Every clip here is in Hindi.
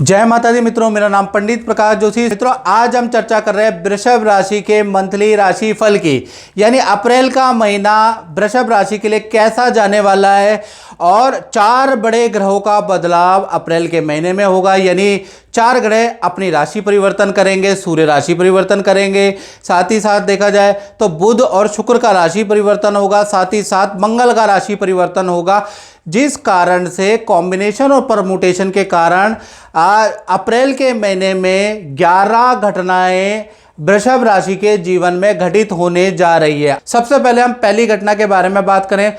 जय माता दी मित्रों, मेरा नाम पंडित प्रकाश जोशी। मित्रों, आज हम चर्चा कर रहे हैं वृषभ राशि के मंथली राशि फल की, यानी अप्रैल का महीना वृषभ राशि के लिए कैसा जाने वाला है। और 4 बड़े ग्रहों का बदलाव अप्रैल के महीने में होगा, यानी 4 ग्रह अपनी राशि परिवर्तन करेंगे, सूर्य राशि परिवर्तन करेंगे। साथ ही साथ देखा जाए तो बुध और शुक्र का राशि परिवर्तन होगा, साथ ही साथ मंगल का राशि परिवर्तन होगा, जिस कारण से कॉम्बिनेशन और परमुटेशन के कारण अप्रैल के महीने में 11 घटनाएं वृषभ राशि के जीवन में घटित होने जा रही है। सबसे पहले हम पहली घटना के बारे में बात करें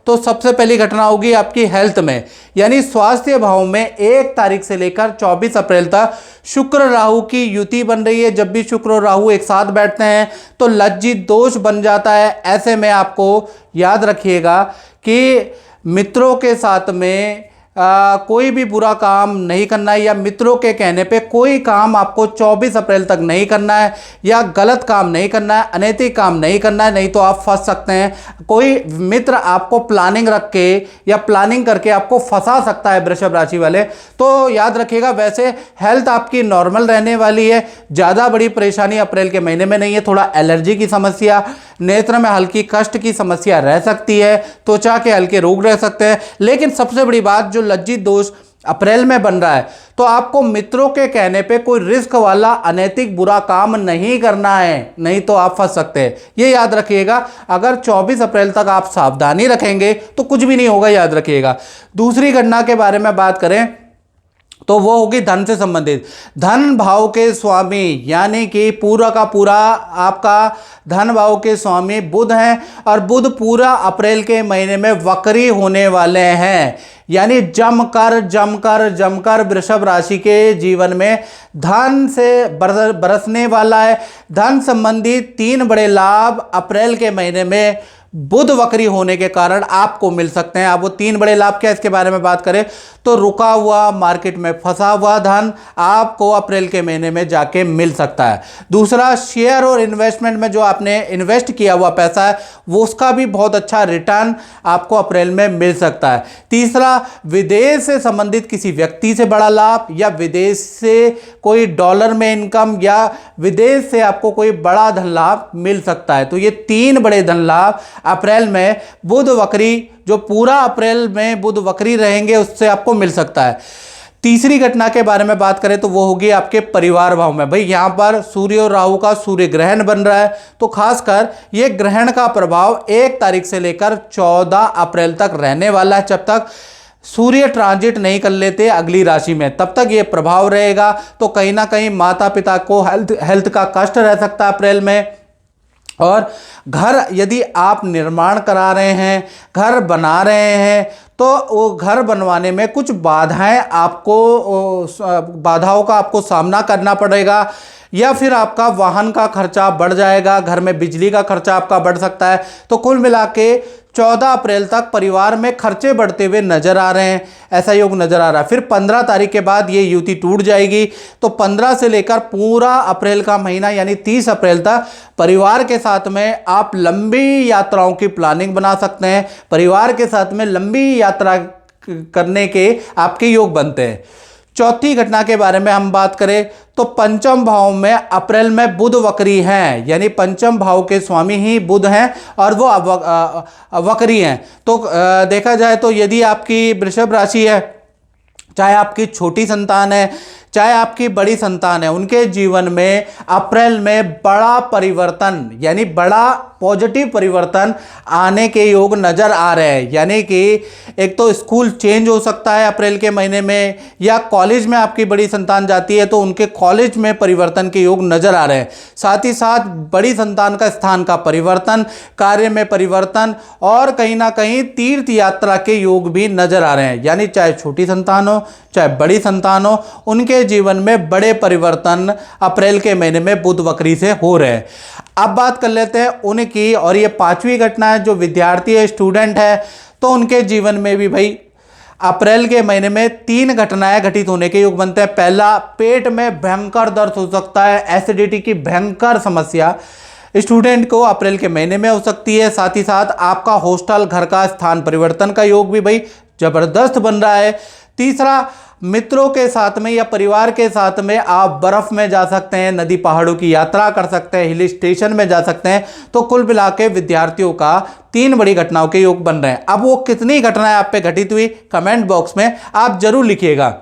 तो सबसे पहली घटना होगी आपकी हेल्थ में, यानी स्वास्थ्य भाव में 1 तारीख से लेकर 24 अप्रैल तक शुक्र राहु की युति बन रही है। जब भी शुक्र और राहु एक साथ बैठते हैं तो लज्जित दोष बन जाता है। ऐसे में आपको याद रखिएगा कि मित्रों के साथ में कोई भी बुरा काम नहीं करना है, या मित्रों के कहने पे कोई काम आपको 24 अप्रैल तक नहीं करना है, या गलत काम नहीं करना है, अनैतिक काम नहीं करना है, नहीं तो आप फंस सकते हैं। कोई मित्र आपको प्लानिंग रख के या प्लानिंग करके आपको फंसा सकता है वृषभ राशि वाले, तो याद रखिएगा। वैसे हेल्थ आपकी नॉर्मल रहने वाली है, ज़्यादा बड़ी परेशानी अप्रैल के महीने में नहीं है। थोड़ा एलर्जी की समस्या, नेत्र में हल्की कष्ट की समस्या रह सकती है, त्वचा के हल्के रोग रह सकते हैं, लेकिन सबसे बड़ी बात जो लज्जित दोष अप्रैल में बन रहा है, तो आपको मित्रों के कहने पे कोई रिस्क वाला अनैतिक बुरा काम नहीं करना है, नहीं तो आप फंस सकते हैं। ये याद रखिएगा। अगर 24 अप्रैल तक आप सावधानी रखेंगे तो कुछ भी नहीं होगा, याद रखिएगा। दूसरी घटना के बारे में बात करें तो वो होगी धन से संबंधित। धन भाव के स्वामी, यानी कि पूरा का पूरा आपका धन भाव के स्वामी बुध हैं, और बुध पूरा अप्रैल के महीने में वक्री होने वाले हैं, यानी जमकर वृषभ राशि के जीवन में धन से बरसने वाला है। धन संबंधी 3 बड़े लाभ अप्रैल के महीने में बुध वक्री होने के कारण आपको मिल सकते हैं। अब वो 3 बड़े लाभ क्या, इसके बारे में बात करें तो रुका हुआ, मार्केट में फंसा हुआ धन आपको अप्रैल के महीने में जाके मिल सकता है। दूसरा, शेयर और इन्वेस्टमेंट में जो आपने इन्वेस्ट किया हुआ पैसा है वो उसका भी बहुत अच्छा रिटर्न आपको अप्रैल में मिल सकता है। तीसरा, विदेश से संबंधित किसी व्यक्ति से बड़ा लाभ, या विदेश से कोई डॉलर में इनकम, या विदेश से आपको कोई बड़ा धन लाभ मिल सकता है। तो ये 3 बड़े धन लाभ अप्रैल में बुध वक्री, जो पूरा अप्रैल में बुध वक्री रहेंगे, उससे आपको मिल सकता है। तीसरी घटना के बारे में बात करें तो वो होगी आपके परिवार भाव में। भाई यहाँ पर सूर्य और राहु का सूर्य ग्रहण बन रहा है, तो खासकर ये ग्रहण का प्रभाव 1 तारीख से लेकर 14 अप्रैल तक रहने वाला है। जब तक सूर्य ट्रांजिट नहीं कर लेते अगली राशि में, तब तक ये प्रभाव रहेगा। तो कहीं ना कहीं माता पिता को हेल्थ का कष्ट रह सकता है अप्रैल में। और घर यदि आप निर्माण करा रहे हैं, घर बना रहे हैं, तो वो घर बनवाने में कुछ बाधाओं का आपको सामना करना पड़ेगा, या फिर आपका वाहन का खर्चा बढ़ जाएगा, घर में बिजली का खर्चा आपका बढ़ सकता है। तो कुल मिला के 14 अप्रैल तक परिवार में खर्चे बढ़ते हुए नजर आ रहे हैं, ऐसा योग नजर आ रहा है। फिर 15 तारीख के बाद ये युति टूट जाएगी, तो 15 से लेकर पूरा अप्रैल का महीना यानी 30 अप्रैल तक परिवार के साथ में आप लंबी यात्राओं की प्लानिंग बना सकते हैं। परिवार के साथ में लंबी यात्रा करने के आपके योग बनते हैं। चौथी घटना के बारे में हम बात करें तो पंचम भाव में अप्रैल में बुध वक्री हैं, यानी पंचम भाव के स्वामी ही बुध हैं और वो वक्री हैं। तो देखा जाए तो यदि आपकी वृषभ राशि है, चाहे आपकी छोटी संतान है चाहे आपकी बड़ी संतान है, उनके जीवन में अप्रैल में बड़ा परिवर्तन, यानी बड़ा पॉजिटिव परिवर्तन आने के योग नज़र आ रहे हैं। यानी कि एक तो स्कूल चेंज हो सकता है अप्रैल के महीने में, या कॉलेज में आपकी बड़ी संतान जाती है तो उनके कॉलेज में परिवर्तन के योग नज़र आ रहे हैं। साथ ही साथ बड़ी संतान का स्थान का परिवर्तन, कार्य में परिवर्तन, और कहीं ना कहीं तीर्थ यात्रा के योग भी नज़र आ रहे हैं। यानी चाहे छोटी संतान हो चाहे बड़ी संतान हो, उनके जीवन में बड़े परिवर्तन अप्रैल के महीने में बुध वक्री से हो रहे हैं। अब बात कर लेते हैं उनकी, और ये 5वीं घटना है, जो विद्यार्थी है, स्टूडेंट है, तो उनके जीवन में भी भाई अप्रैल के महीने में 3 घटनाएं घटित होने के योग बनते हैं। पहला, पेट में भयंकर दर्द हो सकता है, एसिडिटी की भयंकर समस्या स्टूडेंट को अप्रैल के महीने में हो सकती है। साथ ही साथ आपका हॉस्टल घर का स्थान परिवर्तन का योग भी भाई जबरदस्त बन रहा है। तीसरा, मित्रों के साथ में या परिवार के साथ में आप बर्फ में जा सकते हैं, नदी पहाड़ों की यात्रा कर सकते हैं, हिल स्टेशन में जा सकते हैं। तो कुल मिला के विद्यार्थियों का 3 बड़ी घटनाओं के योग बन रहे हैं। अब वो कितनी घटनाएं आप पे घटित हुई, कमेंट बॉक्स में आप जरूर लिखिएगा।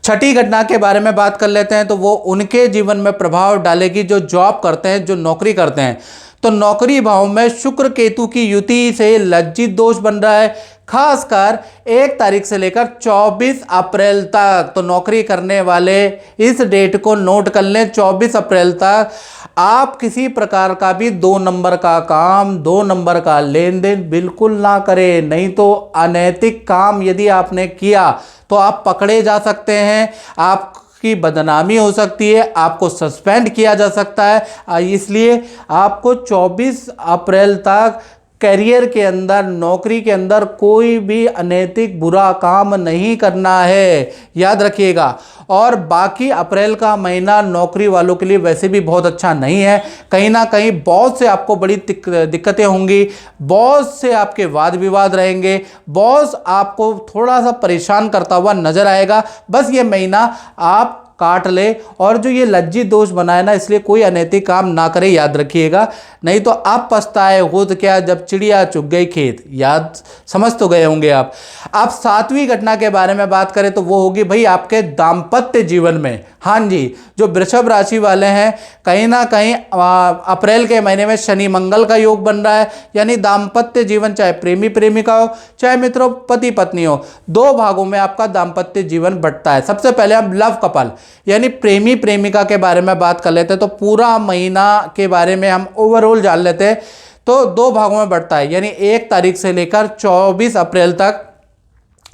छठी घटना के बारे में बात कर लेते हैं, तो वो उनके जीवन में प्रभाव डालेगी जो जॉब करते हैं, जो नौकरी करते हैं। तो नौकरी भाव में शुक्र केतु की युति से लज्जित दोष बन रहा है, खासकर 1 तारीख से लेकर 24 अप्रैल तक। तो नौकरी करने वाले इस डेट को नोट कर लें, 24 अप्रैल तक आप किसी प्रकार का भी 2 नंबर का काम, 2 नंबर का लेन देन बिल्कुल ना करें, नहीं तो अनैतिक काम यदि आपने किया तो आप पकड़े जा सकते हैं, आपकी बदनामी हो सकती है, आपको सस्पेंड किया जा सकता है। इसलिए आपको 24 अप्रैल तक करियर के अंदर, नौकरी के अंदर कोई भी अनैतिक बुरा काम नहीं करना है, याद रखिएगा। और बाकी अप्रैल का महीना नौकरी वालों के लिए वैसे भी बहुत अच्छा नहीं है। कहीं ना कहीं बॉस से आपको बड़ी दिक्कतें होंगी, बॉस से आपके वाद विवाद रहेंगे, बॉस आपको थोड़ा सा परेशान करता हुआ नजर आएगा। बस ये महीना आप काट ले, और जो ये लज्जित दोष बनाए ना, इसलिए कोई अनैतिक काम ना करे, याद रखिएगा। नहीं तो आप पछताए हो तो क्या, जब चिड़िया चुग गई खेत, याद समझ तो गए होंगे आप। अब 7वीं घटना के बारे में बात करें तो वो होगी भाई आपके दाम्पत्य जीवन में। हाँ जी, जो वृषभ राशि वाले हैं, कहीं ना कहीं अप्रैल के महीने में शनि मंगल का योग बन रहा है, यानी दाम्पत्य जीवन, चाहे प्रेमी प्रेमिका हो, चाहे मित्रों पति पत्नी हो, 2 भागों में आपका दाम्पत्य जीवन बंटता है। सबसे पहले हम लव कपल यानी प्रेमी प्रेमिका के बारे में बात कर लेते हैं। तो पूरा महीना के बारे में हम ओवरऑल जान लेते हैं। तो 2 भागों में बढ़ता है, यानी 1 तारीख से लेकर 24 अप्रैल तक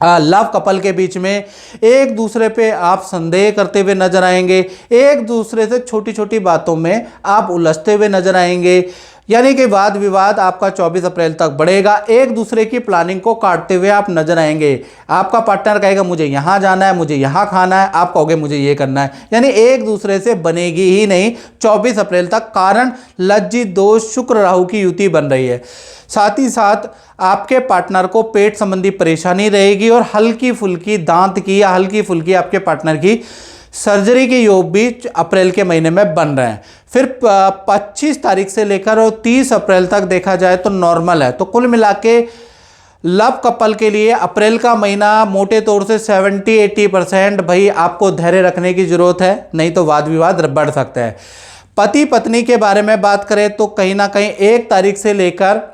लव कपल के बीच में एक दूसरे पे आप संदेह करते हुए नजर आएंगे, एक दूसरे से छोटी छोटी बातों में आप उलझते हुए नजर आएंगे, यानी कि वाद विवाद आपका 24 अप्रैल तक बढ़ेगा। एक दूसरे की प्लानिंग को काटते हुए आप नजर आएंगे। आपका पार्टनर कहेगा मुझे यहाँ जाना है, मुझे यहाँ खाना है, आप कहोगे मुझे ये करना है, यानी एक दूसरे से बनेगी ही नहीं 24 अप्रैल तक। कारण लज्जित दोष शुक्र राहु की युति बन रही है। साथ ही साथ आपके पार्टनर को पेट संबंधी परेशानी रहेगी, और हल्की फुल्की दांत की या हल्की फुल्की आपके पार्टनर की सर्जरी के योग भी अप्रैल के महीने में बन रहे हैं। फिर 25 तारीख से लेकर और 30 अप्रैल तक देखा जाए तो नॉर्मल है। तो कुल मिला के लव कपल के लिए अप्रैल का महीना मोटे तौर से 70-80% भाई आपको धैर्य रखने की जरूरत है, नहीं तो वाद विवाद बढ़ सकता है। पति पत्नी के बारे में बात करें तो कहीं ना कहीं 1 तारीख से लेकर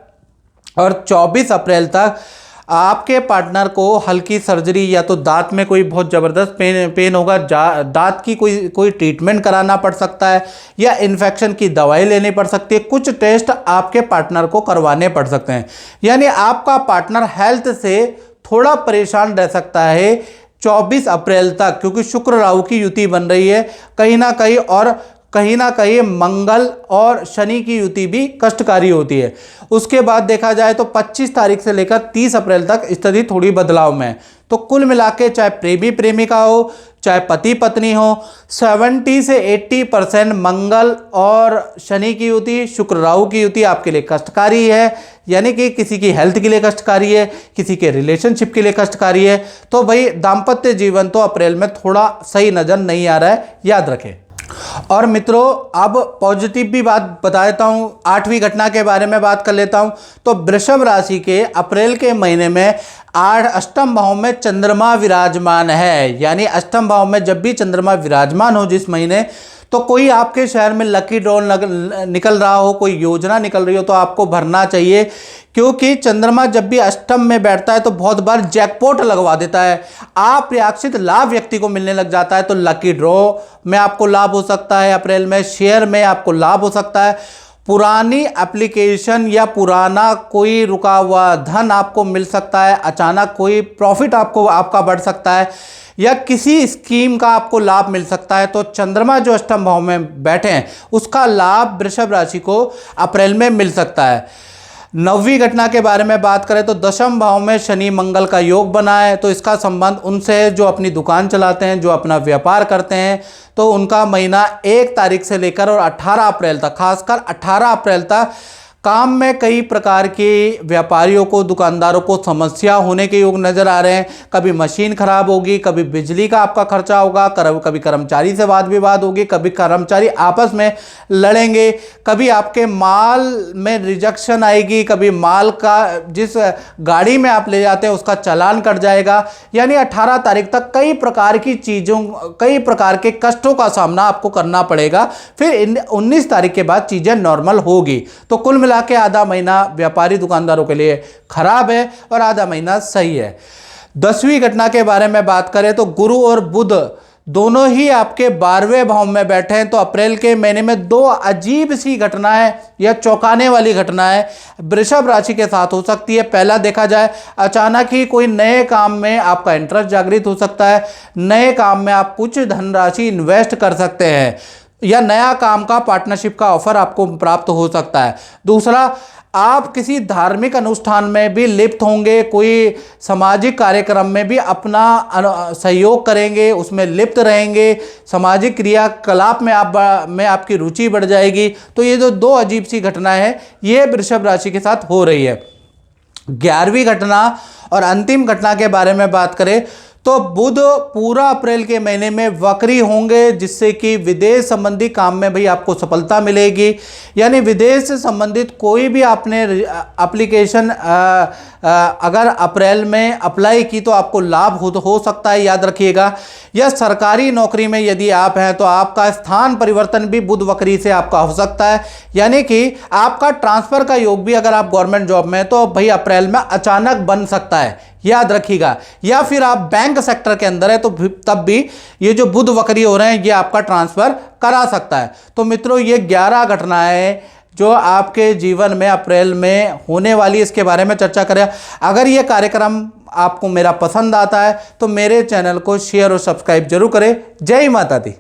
और 24 अप्रैल तक आपके पार्टनर को हल्की सर्जरी, या तो दांत में कोई बहुत ज़बरदस्त पेन होगा, दांत की कोई ट्रीटमेंट कराना पड़ सकता है, या इन्फेक्शन की दवाई लेनी पड़ सकती है। कुछ टेस्ट आपके पार्टनर को करवाने पड़ सकते हैं, यानी आपका पार्टनर हेल्थ से थोड़ा परेशान रह सकता है 24 अप्रैल तक, क्योंकि शुक्र राहु की युति बन रही है कहीं ना कहीं मंगल और शनि की युति भी कष्टकारी होती है। उसके बाद देखा जाए तो 25 तारीख से लेकर 30 अप्रैल तक स्थिति थोड़ी बदलाव में। तो कुल मिला के चाहे प्रेमी प्रेमिका हो, चाहे पति पत्नी हो, 70 से 80% मंगल और शनि की युति, शुक्र राहु की युति आपके लिए कष्टकारी है, यानी कि किसी की हेल्थ के लिए कष्टकारी है, किसी के रिलेशनशिप के लिए कष्टकारी है। तो भाई दाम्पत्य जीवन तो अप्रैल में थोड़ा सही नज़र नहीं आ रहा है, याद रखें। और मित्रों अब पॉजिटिव भी बात बता देता हूं, 8वीं घटना के बारे में बात कर लेता हूं। तो वृषभ राशि के अप्रैल के महीने में 8 अष्टम भाव में चंद्रमा विराजमान है, यानी अष्टम भाव में जब भी चंद्रमा विराजमान हो जिस महीने, तो कोई आपके शहर में लकी ड्रॉ निकल रहा हो, कोई योजना निकल रही हो, तो आपको भरना चाहिए, क्योंकि चंद्रमा जब भी अष्टम में बैठता है तो बहुत बार जैकपॉट लगवा देता है, अप्रत्याशित लाभ व्यक्ति को मिलने लग जाता है। तो लकी ड्रॉ में आपको लाभ हो सकता है अप्रैल में, शेयर में आपको लाभ हो सकता है, पुरानी एप्लीकेशन या पुराना कोई रुका हुआ धन आपको मिल सकता है, अचानक कोई प्रॉफिट आपका बढ़ सकता है, या किसी स्कीम का आपको लाभ मिल सकता है। तो चंद्रमा जो अष्टम भाव में बैठे हैं उसका लाभ वृषभ राशि को अप्रैल में मिल सकता है। 9वीं घटना के बारे में बात करें तो 10वें भाव में शनि मंगल का योग बना है, तो इसका संबंध उनसे है जो अपनी दुकान चलाते हैं, जो अपना व्यापार करते हैं। तो उनका महीना 1 तारीख से लेकर और 18 अप्रैल तक, खासकर 18 अप्रैल तक काम में कई प्रकार के व्यापारियों को, दुकानदारों को समस्या होने के योग नज़र आ रहे हैं। कभी मशीन खराब होगी, कभी बिजली का आपका खर्चा होगा, कभी कर्मचारी से वाद विवाद होगी, कभी कर्मचारी आपस में लड़ेंगे, कभी आपके माल में रिजेक्शन आएगी, कभी माल का जिस गाड़ी में आप ले जाते हैं उसका चालान कट जाएगा। यानी 18 तारीख तक कई प्रकार की चीज़ों, कई प्रकार के कष्टों का सामना आपको करना पड़ेगा। फिर 19 तारीख के बाद चीज़ें नॉर्मल होगी। तो कुल मिला के आधा महीना व्यापारी दुकानदारों के लिए खराब है और आधा महीना सही है। 10वीं घटना के बारे में बात करें तो गुरु और बुध दोनों ही आपके 12वें भाव में बैठे हैं। तो अप्रैल के महीने में दो अजीब सी घटनाएं या चौंकाने वाली घटनाएं वृषभ राशि के साथ हो सकती है। पहला देखा जाए, अचानक ही कोई नए काम में आपका इंटरेस्ट जागृत हो सकता है। नए काम में आप कुछ धनराशि इन्वेस्ट कर सकते हैं या नया काम का पार्टनरशिप का ऑफर आपको प्राप्त हो सकता है। दूसरा, आप किसी धार्मिक अनुष्ठान में भी लिप्त होंगे, कोई सामाजिक कार्यक्रम में भी अपना सहयोग करेंगे, उसमें लिप्त रहेंगे, सामाजिक क्रियाकलाप में आपकी रुचि बढ़ जाएगी। तो ये जो दो अजीब सी घटनाएं हैं ये वृषभ राशि के साथ हो रही है। 11वीं घटना और अंतिम घटना के बारे में बात करें तो बुध पूरा अप्रैल के महीने में वक्री होंगे, जिससे कि विदेश संबंधी काम में भी आपको सफलता मिलेगी। यानी विदेश से संबंधित कोई भी आपने एप्लीकेशन अगर अप्रैल में अप्लाई की तो आपको लाभ हो सकता है, याद रखिएगा। या सरकारी नौकरी में यदि आप हैं तो आपका स्थान परिवर्तन भी बुध वक्री से आपका हो सकता है। यानी कि आपका ट्रांसफर का योग भी अगर आप गवर्नमेंट जॉब में हैं तो भाई अप्रैल में अचानक बन सकता है, याद रखिएगा। या फिर आप बैंक सेक्टर के अंदर है तो तब भी ये जो बुध वक्री हो रहे हैं ये आपका ट्रांसफर करा सकता है। तो मित्रों, ये 11 घटनाएं जो आपके जीवन में अप्रैल में होने वाली, इसके बारे में चर्चा करें। अगर ये कार्यक्रम आपको मेरा पसंद आता है तो मेरे चैनल को शेयर और सब्सक्राइब जरूर करें। जय माता दी।